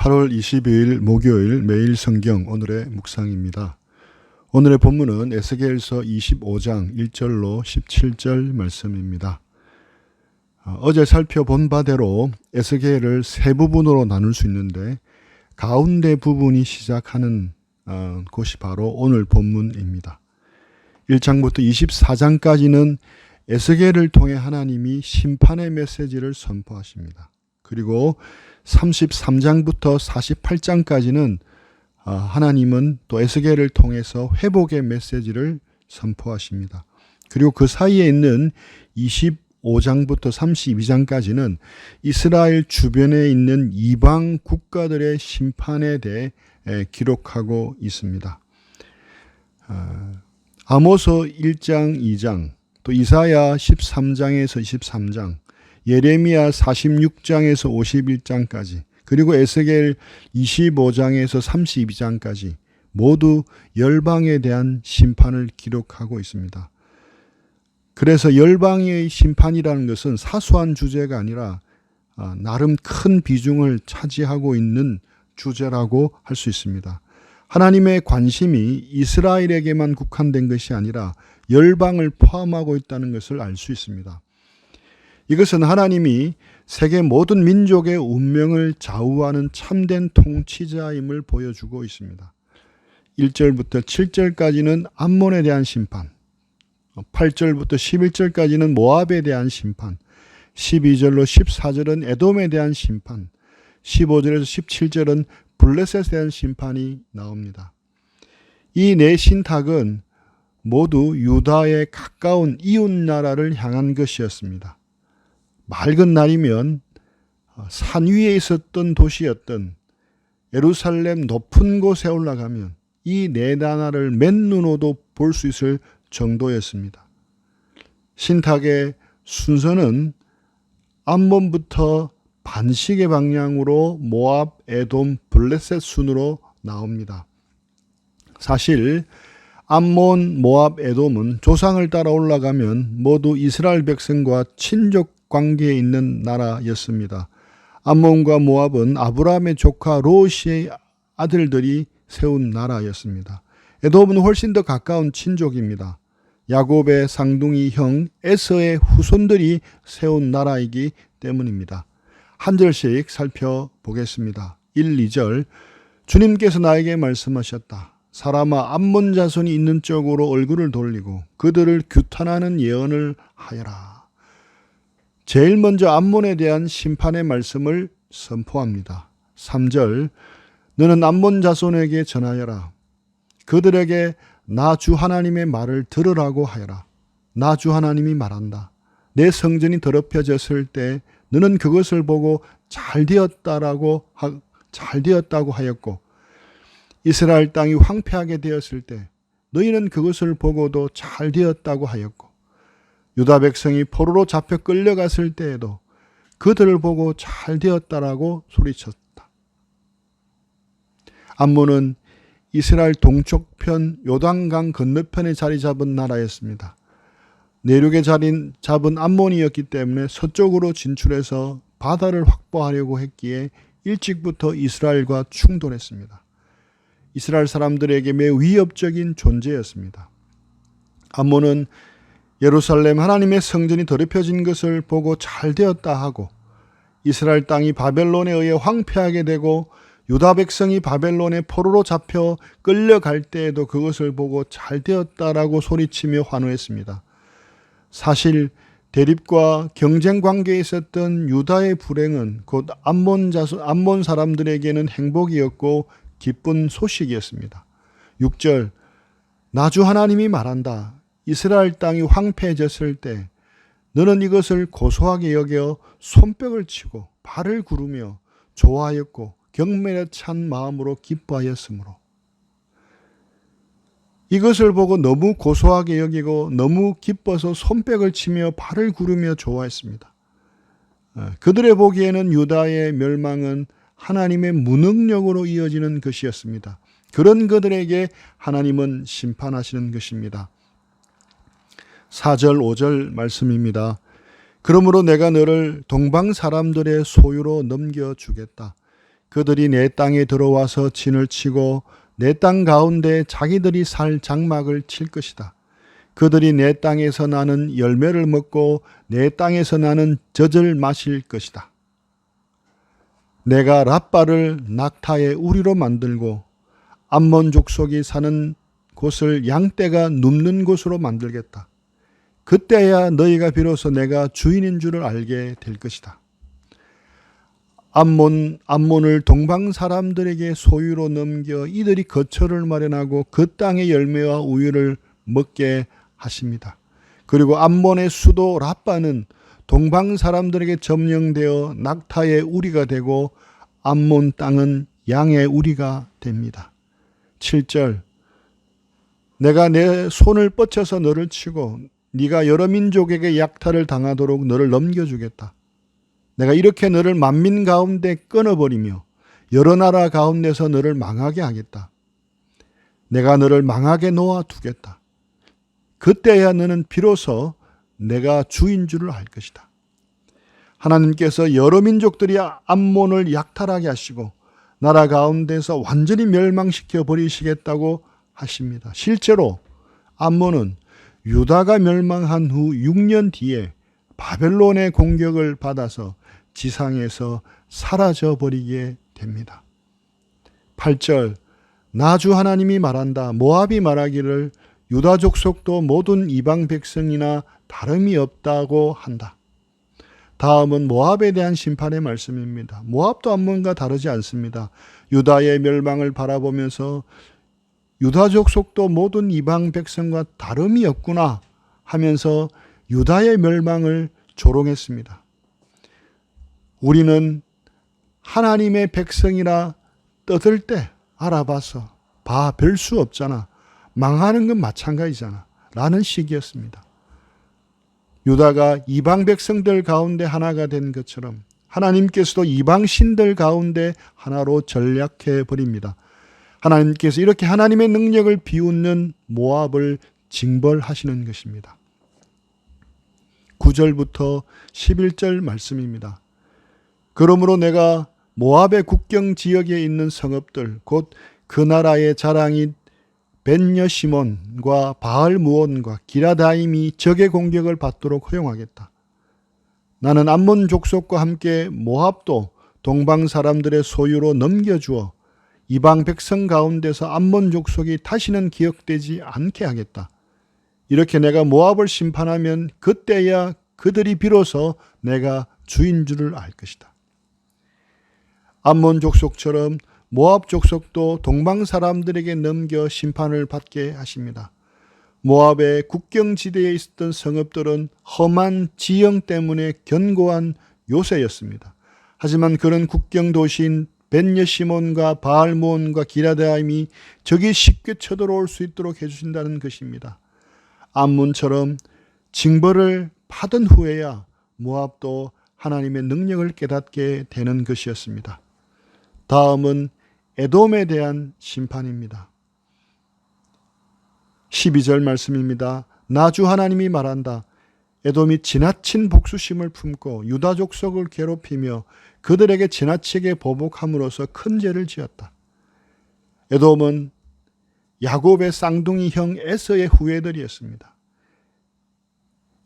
8월 22일 목요일 매일 성경 오늘의 묵상입니다. 오늘의 본문은 에스겔서 25장 1절로 17절 말씀입니다. 어제 살펴본 바대로 에스겔을 세 부분으로 나눌 수 있는데 가운데 부분이 시작하는 곳이 바로 오늘 본문입니다. 1장부터 24장까지는 에스겔을 통해 하나님이 심판의 메시지를 선포하십니다. 그리고 33장부터 48장까지는 하나님은 또 에스겔을 통해서 회복의 메시지를 선포하십니다. 그리고 그 사이에 있는 25장부터 32장까지는 이스라엘 주변에 있는 이방 국가들의 심판에 대해 기록하고 있습니다. 아모스 1장, 2장, 또 이사야 13장에서 23장, 예레미야 46장에서 51장까지, 그리고 에스겔 25장에서 32장까지 모두 열방에 대한 심판을 기록하고 있습니다. 그래서 열방의 심판이라는 것은 사소한 주제가 아니라 나름 큰 비중을 차지하고 있는 주제라고 할 수 있습니다. 하나님의 관심이 이스라엘에게만 국한된 것이 아니라 열방을 포함하고 있다는 것을 알 수 있습니다. 이것은 하나님이 세계 모든 민족의 운명을 좌우하는 참된 통치자임을 보여주고 있습니다. 1절부터 7절까지는 암몬에 대한 심판, 8절부터 11절까지는 모압에 대한 심판, 12절로 14절은 에돔에 대한 심판, 15절에서 17절은 블레셋에 대한 심판이 나옵니다. 이 네 신탁은 모두 유다의 가까운 이웃 나라를 향한 것이었습니다. 맑은 날이면 산 위에 있었던 도시였던 예루살렘 높은 곳에 올라가면 이 네 나라를 맨눈으로도 볼 수 있을 정도였습니다. 신탁의 순서는 암몬부터 반시계 방향으로 모압, 에돔, 블레셋 순으로 나옵니다. 사실 암몬, 모압, 에돔은 조상을 따라 올라가면 모두 이스라엘 백성과 친족 관계에 있는 나라였습니다. 암몬과 모압은 아브라함의 조카 롯의 아들들이 세운 나라였습니다. 에돔은 훨씬 더 가까운 친족입니다. 야곱의 쌍둥이 형 에서의 후손들이 세운 나라이기 때문입니다. 한 절씩 살펴보겠습니다. 1, 2절. 주님께서 나에게 말씀하셨다. 사람아, 암몬 자손이 있는 쪽으로 얼굴을 돌리고 그들을 규탄하는 예언을 하여라. 제일 먼저 암몬에 대한 심판의 말씀을 선포합니다. 3절. 너는 암몬 자손에게 전하여라. 그들에게 나 주 하나님의 말을 들으라고 하여라. 나 주 하나님이 말한다. 내 성전이 더럽혀졌을 때 너는 그것을 보고 잘 되었다고 하였고, 이스라엘 땅이 황폐하게 되었을 때 너희는 그것을 보고도 잘 되었다고 하였고, 유다 백성이 포로로 잡혀 끌려갔을 때에도 그들을 보고 잘 되었다라고 소리쳤다. 암몬은 이스라엘 동쪽편 요단강 건너편에 자리 잡은 나라였습니다. 내륙에 자리 잡은 암몬이었기 때문에 서쪽으로 진출해서 바다를 확보하려고 했기에 일찍부터 이스라엘과 충돌했습니다. 이스라엘 사람들에게 매우 위협적인 존재였습니다. 암몬은 예루살렘 하나님의 성전이 더럽혀진 것을 보고 잘 되었다 하고, 이스라엘 땅이 바벨론에 의해 황폐하게 되고 유다 백성이 바벨론에 포로로 잡혀 끌려갈 때에도 그것을 보고 잘 되었다라고 소리치며 환호했습니다. 사실 대립과 경쟁 관계에 있었던 유다의 불행은 곧 암몬 사람들에게는 행복이었고 기쁜 소식이었습니다. 6절. 나 주 하나님이 말한다. 이스라엘 땅이 황폐해졌을 때 너는 이것을 고소하게 여겨 손뼉을 치고 발을 구르며 좋아하였고 경멸에 찬 마음으로 기뻐하였으므로. 이것을 보고 너무 고소하게 여기고 너무 기뻐서 손뼉을 치며 발을 구르며 좋아했습니다. 그들의 보기에는 유다의 멸망은 하나님의 무능력으로 이어지는 것이었습니다. 그런 그들에게 하나님은 심판하시는 것입니다. 4절 5절 말씀입니다. 그러므로 내가 너를 동방 사람들의 소유로 넘겨주겠다. 그들이 내 땅에 들어와서 진을 치고 내 땅 가운데 자기들이 살 장막을 칠 것이다. 그들이 내 땅에서 나는 열매를 먹고 내 땅에서 나는 젖을 마실 것이다. 내가 랍바를 낙타의 우리로 만들고 암몬 족속이 사는 곳을 양떼가 눕는 곳으로 만들겠다. 그때야 너희가 비로소 내가 주인인 줄을 알게 될 것이다. 암몬을 동방 사람들에게 소유로 넘겨 이들이 거처를 마련하고 그 땅의 열매와 우유를 먹게 하십니다. 그리고 암몬의 수도 랍바는 동방 사람들에게 점령되어 낙타의 우리가 되고 암몬 땅은 양의 우리가 됩니다. 7절 내가 내 손을 뻗쳐서 너를 치고 네가 여러 민족에게 약탈을 당하도록 너를 넘겨주겠다. 내가 이렇게 너를 만민 가운데 끊어버리며 여러 나라 가운데서 너를 망하게 하겠다. 내가 너를 망하게 놓아두겠다. 그때야 너는 비로소 내가 주인 줄을 알 것이다. 하나님께서 여러 민족들이 암몬을 약탈하게 하시고 나라 가운데서 완전히 멸망시켜 버리시겠다고 하십니다. 실제로 암몬은 유다가 멸망한 후 6년 뒤에 바벨론의 공격을 받아서 지상에서 사라져 버리게 됩니다. 8절 나 주 하나님이 말한다. 모압이 말하기를 유다 족속도 모든 이방 백성이나 다름이 없다고 한다. 다음은 모압에 대한 심판의 말씀입니다. 모압도 암몬과 다르지 않습니다. 유다의 멸망을 바라보면서 유다 족속도 모든 이방 백성과 다름이 없구나 하면서 유다의 멸망을 조롱했습니다. 우리는 하나님의 백성이라 떠들 때 알아봐서 별 수 없잖아. 망하는 건 마찬가지잖아. 라는 식이었습니다. 유다가 이방 백성들 가운데 하나가 된 것처럼 하나님께서도 이방 신들 가운데 하나로 전략해 버립니다. 하나님께서 이렇게 하나님의 능력을 비웃는 모압을 징벌하시는 것입니다. 9절부터 11절 말씀입니다. 그러므로 내가 모압의 국경 지역에 있는 성읍들 곧 그 나라의 자랑인 벤여시몬과 바알무온과 기라다임이 적의 공격을 받도록 허용하겠다. 나는 암몬 족속과 함께 모압도 동방 사람들의 소유로 넘겨주어 이방 백성 가운데서 암몬 족속이 다시는 기억되지 않게 하겠다. 이렇게 내가 모압을 심판하면 그때야 그들이 비로소 내가 주인 줄을 알 것이다. 암몬 족속처럼 모압 족속도 동방 사람들에게 넘겨 심판을 받게 하십니다. 모압의 국경지대에 있었던 성읍들은 험한 지형 때문에 견고한 요새였습니다. 하지만 그런 국경 도시인 벤여시몬과 바알무온과 기라다임이 적이 쉽게 쳐들어올 수 있도록 해주신다는 것입니다. 암몬처럼 징벌을 받은 후에야 모압도 하나님의 능력을 깨닫게 되는 것이었습니다. 다음은 에돔에 대한 심판입니다. 12절 말씀입니다. 나 주 하나님이 말한다. 에돔이 지나친 복수심을 품고 유다 족속을 괴롭히며 그들에게 지나치게 보복함으로써 큰 죄를 지었다. 에돔은 야곱의 쌍둥이 형 에서의 후예들이었습니다.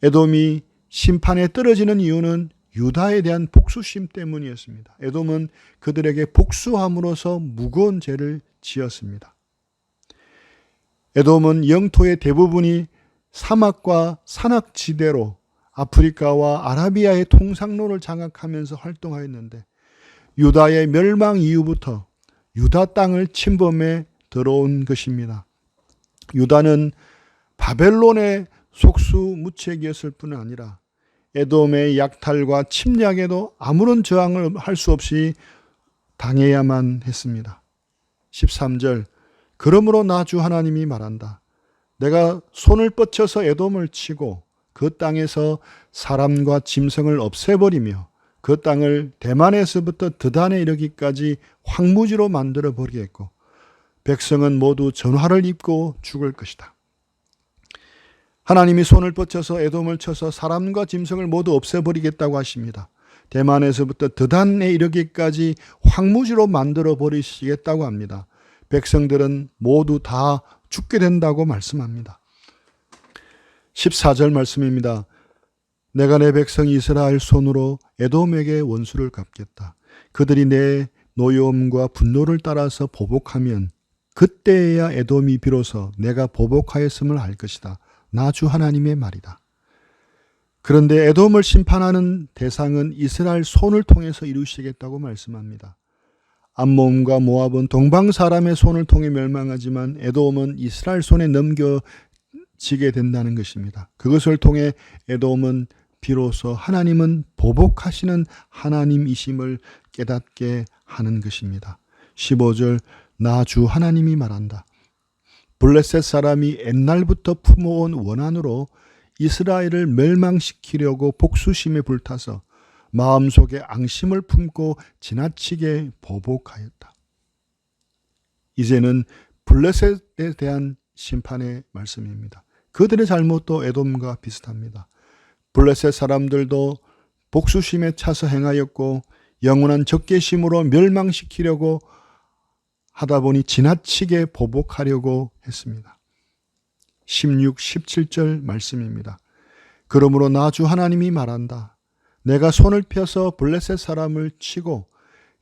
에돔이 심판에 떨어지는 이유는 유다에 대한 복수심 때문이었습니다. 에돔은 그들에게 복수함으로써 무거운 죄를 지었습니다. 에돔은 영토의 대부분이 사막과 산악지대로 아프리카와 아라비아의 통상로를 장악하면서 활동하였는데 유다의 멸망 이후부터 유다 땅을 침범해 들어온 것입니다. 유다는 바벨론의 속수무책이었을 뿐 아니라 에돔의 약탈과 침략에도 아무런 저항을 할 수 없이 당해야만 했습니다. 13절 그러므로 나 주 하나님이 말한다. 내가 손을 뻗쳐서 에돔을 치고 그 땅에서 사람과 짐승을 없애버리며 그 땅을 대만에서부터 드단에 이르기까지 황무지로 만들어 버리겠고 백성은 모두 전화를 입고 죽을 것이다. 하나님이 손을 뻗쳐서 에돔을 쳐서 사람과 짐승을 모두 없애버리겠다고 하십니다. 대만에서부터 드단에 이르기까지 황무지로 만들어 버리시겠다고 합니다. 백성들은 모두 다 죽게 된다고 말씀합니다. 14절 말씀입니다. 내가 내 백성 이스라엘 손으로 에돔에게 원수를 갚겠다. 그들이 내 노여움과 분노를 따라서 보복하면 그때에야 에돔이 비로소 내가 보복하였음을 알 것이다. 나 주 하나님의 말이다. 그런데 에돔을 심판하는 대상은 이스라엘 손을 통해서 이루시겠다고 말씀합니다. 암몬과 모압은 동방 사람의 손을 통해 멸망하지만 에돔은 이스라엘 손에 넘겨지게 된다는 것입니다. 그것을 통해 에돔은 비로소 하나님은 보복하시는 하나님이심을 깨닫게 하는 것입니다. 15절 나 주 하나님이 말한다. 블레셋 사람이 옛날부터 품어온 원한으로 이스라엘을 멸망시키려고 복수심에 불타서 마음속에 앙심을 품고 지나치게 보복하였다. 이제는 블레셋에 대한 심판의 말씀입니다. 그들의 잘못도 에돔과 비슷합니다. 블레셋 사람들도 복수심에 차서 행하였고 영원한 적개심으로 멸망시키려고 하다 보니 지나치게 보복하려고 했습니다. 16, 17절 말씀입니다. 그러므로 나 주 하나님이 말한다. 내가 손을 펴서 블레셋 사람을 치고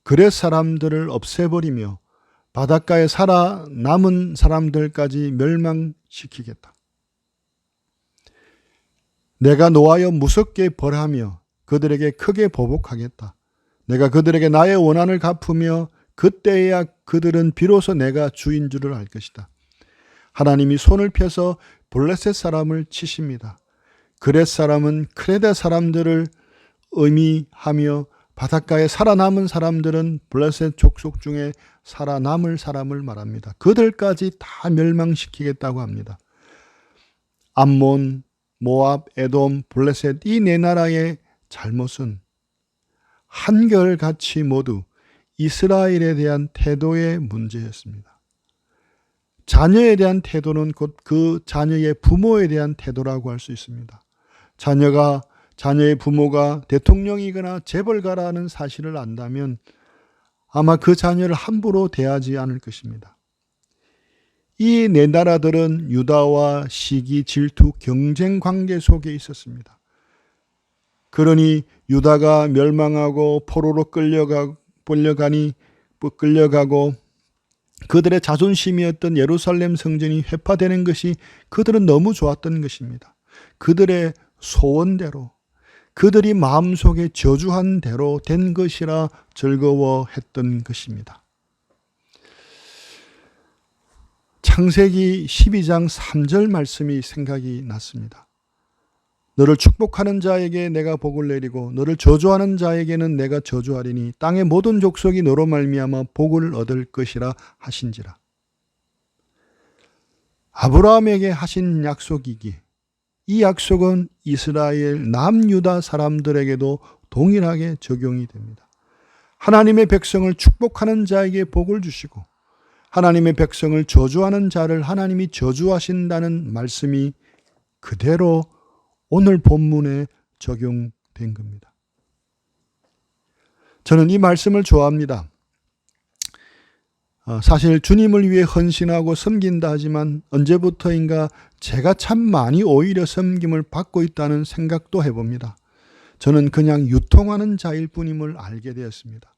그렛 사람들을 없애버리며 바닷가에 살아남은 사람들까지 멸망시키겠다. 내가 노하여 무섭게 벌하며 그들에게 크게 보복하겠다. 내가 그들에게 나의 원한을 갚으며 그때야 그들은 비로소 내가 주인 줄을 알 것이다. 하나님이 손을 펴서 블레셋 사람을 치십니다. 그렛 사람은 크레다 사람들을 의미하며 바닷가에 살아남은 사람들은 블레셋 족속 중에 살아남을 사람을 말합니다. 그들까지 다 멸망시키겠다고 합니다. 암몬, 모압, 에돔, 블레셋 이 네 나라의 잘못은 한결같이 모두 이스라엘에 대한 태도의 문제였습니다. 자녀에 대한 태도는 곧 그 자녀의 부모에 대한 태도라고 할 수 있습니다. 자녀의 부모가 대통령이거나 재벌가라는 사실을 안다면 아마 그 자녀를 함부로 대하지 않을 것입니다. 이 네 나라들은 유다와 시기, 질투, 경쟁 관계 속에 있었습니다. 그러니 유다가 멸망하고 포로로 끌려가고 그들의 자존심이었던 예루살렘 성전이 회파되는 것이 그들은 너무 좋았던 것입니다. 그들의 소원대로 그들이 마음속에 저주한 대로 된 것이라 즐거워했던 것입니다. 창세기 12장 3절 말씀이 생각이 났습니다. 너를 축복하는 자에게 내가 복을 내리고 너를 저주하는 자에게는 내가 저주하리니 땅의 모든 족속이 너로 말미암아 복을 얻을 것이라 하신지라. 아브라함에게 하신 약속이기에 이 약속은 이스라엘 남유다 사람들에게도 동일하게 적용이 됩니다. 하나님의 백성을 축복하는 자에게 복을 주시고 하나님의 백성을 저주하는 자를 하나님이 저주하신다는 말씀이 그대로 오늘 본문에 적용된 겁니다. 저는 이 말씀을 좋아합니다. 사실 주님을 위해 헌신하고 섬긴다 하지만 언제부터인가 제가 참 많이 오히려 섬김을 받고 있다는 생각도 해봅니다. 저는 그냥 유통하는 자일 뿐임을 알게 되었습니다.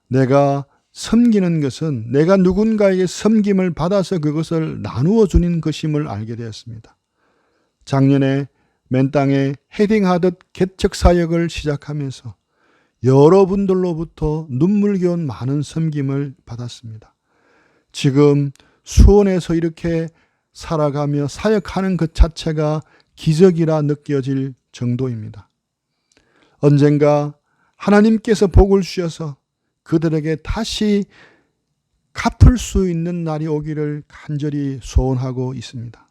내가 섬기는 것은 내가 누군가에게 섬김을 받아서 그것을 나누어 주는 것임을 알게 되었습니다. 작년에 맨 땅에 헤딩하듯 개척 사역을 시작하면서 여러분들로부터 눈물겨운 많은 섬김을 받았습니다. 지금 수원에서 이렇게 살아가며 사역하는 것 자체가 기적이라 느껴질 정도입니다. 언젠가 하나님께서 복을 주셔서 그들에게 다시 갚을 수 있는 날이 오기를 간절히 소원하고 있습니다.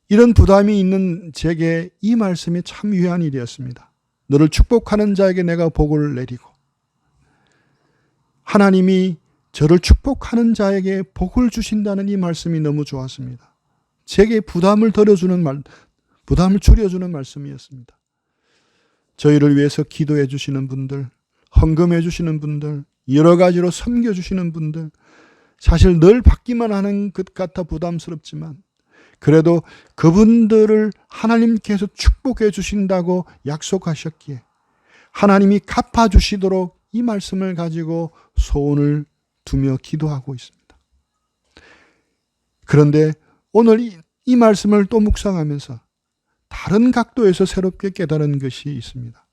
이런 부담이 있는 제게 이 말씀이 참 유한 일이었습니다. 너를 축복하는 자에게 내가 복을 내리고 하나님이 저를 축복하는 자에게 복을 주신다는 이 말씀이 너무 좋았습니다. 제게 부담을 줄여주는 말씀이었습니다. 저희를 위해서 기도해 주시는 분들, 헌금해 주시는 분들, 여러 가지로 섬겨 주시는 분들, 사실 늘 받기만 하는 것 같아 부담스럽지만 그래도 그분들을 하나님께서 축복해 주신다고 약속하셨기에 하나님이 갚아주시도록 이 말씀을 가지고 소원을 두며 기도하고 있습니다. 그런데 오늘 이 말씀을 또 묵상하면서 다른 각도에서 새롭게 깨달은 것이 있습니다.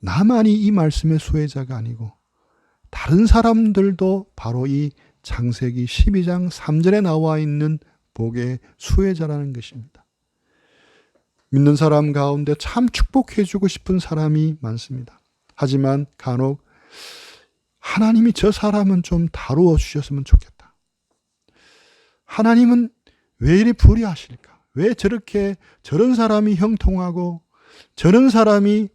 나만이 이 말씀의 수혜자가 아니고 다른 사람들도 바로 이 창세기 12장 3절에 나와 있는 복의 수혜자라는 것입니다. 믿는 사람 가운데 참 축복해 주고 싶은 사람이 많습니다. 하지만 간혹 하나님이 저 사람은 좀 다루어 주셨으면 좋겠다. 하나님은 왜 이리 불의하실까? 왜 저렇게 저런 사람이 형통하고 저런 사람이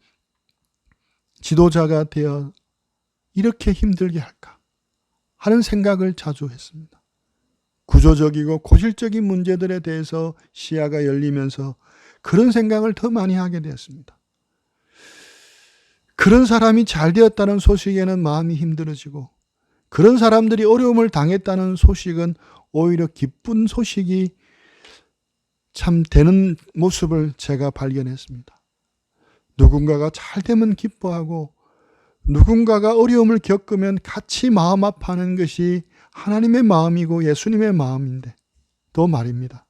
지도자가 되어 이렇게 힘들게 할까? 하는 생각을 자주 했습니다. 구조적이고 고질적인 문제들에 대해서 시야가 열리면서 그런 생각을 더 많이 하게 되었습니다. 그런 사람이 잘 되었다는 소식에는 마음이 힘들어지고 그런 사람들이 어려움을 당했다는 소식은 오히려 기쁜 소식이 참 되는 모습을 제가 발견했습니다. 누군가가 잘 되면 기뻐하고 누군가가 어려움을 겪으면 같이 마음 아파하는 것이 하나님의 마음이고 예수님의 마음인데 또 말입니다.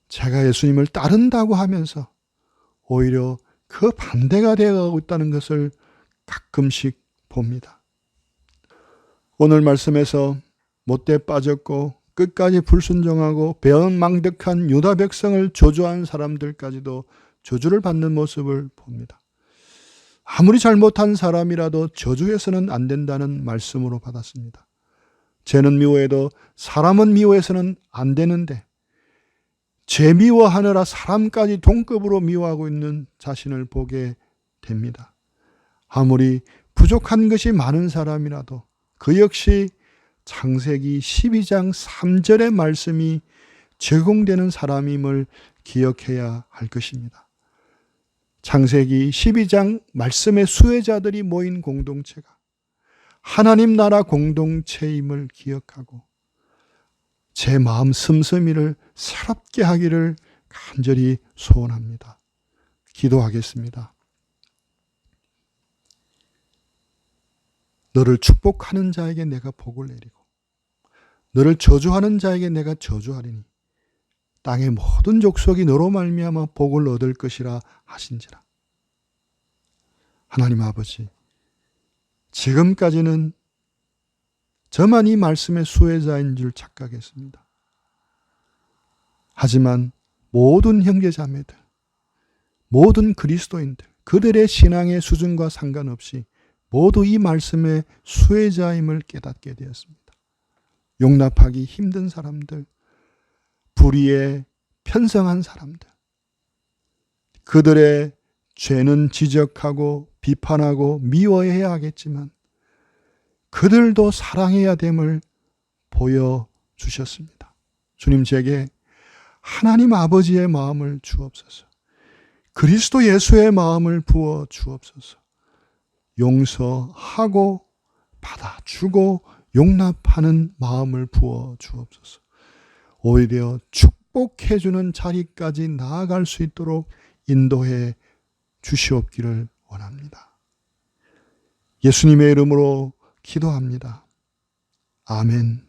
제가 예수님을 따른다고 하면서 오히려 그 반대가 되어가고 있다는 것을 가끔씩 봅니다. 오늘 말씀에서 못돼 빠졌고 끝까지 불순종하고 배은망덕한 유다 백성을 저주한 사람들까지도 저주를 받는 모습을 봅니다. 아무리 잘못한 사람이라도 저주해서는 안 된다는 말씀으로 받았습니다. 죄는 미워해도 사람은 미워해서는 안 되는데 죄 미워하느라 사람까지 동급으로 미워하고 있는 자신을 보게 됩니다. 아무리 부족한 것이 많은 사람이라도 그 역시 창세기 12장 3절의 말씀이 적용되는 사람임을 기억해야 할 것입니다. 창세기 12장 말씀의 수혜자들이 모인 공동체가 하나님 나라 공동체임을 기억하고 제 마음 씀씀이를 새롭게 하기를 간절히 소원합니다. 기도하겠습니다. 너를 축복하는 자에게 내가 복을 내리고 너를 저주하는 자에게 내가 저주하리니 땅의 모든 족속이 너로 말미암아 복을 얻을 것이라 하신지라. 하나님 아버지, 지금까지는 저만 이 말씀의 수혜자인 줄 착각했습니다. 하지만 모든 형제자매들, 모든 그리스도인들, 그들의 신앙의 수준과 상관없이 모두 이 말씀의 수혜자임을 깨닫게 되었습니다. 용납하기 힘든 사람들, 불의에 편성한 사람들, 그들의 죄는 지적하고 비판하고 미워해야 하겠지만 그들도 사랑해야 됨을 보여주셨습니다. 주님, 제게 하나님 아버지의 마음을 주옵소서. 그리스도 예수의 마음을 부어 주옵소서. 용서하고 받아주고 용납하는 마음을 부어 주옵소서. 오히려 축복해주는 자리까지 나아갈 수 있도록 인도해 주시옵기를 원합니다. 예수님의 이름으로 기도합니다. 아멘.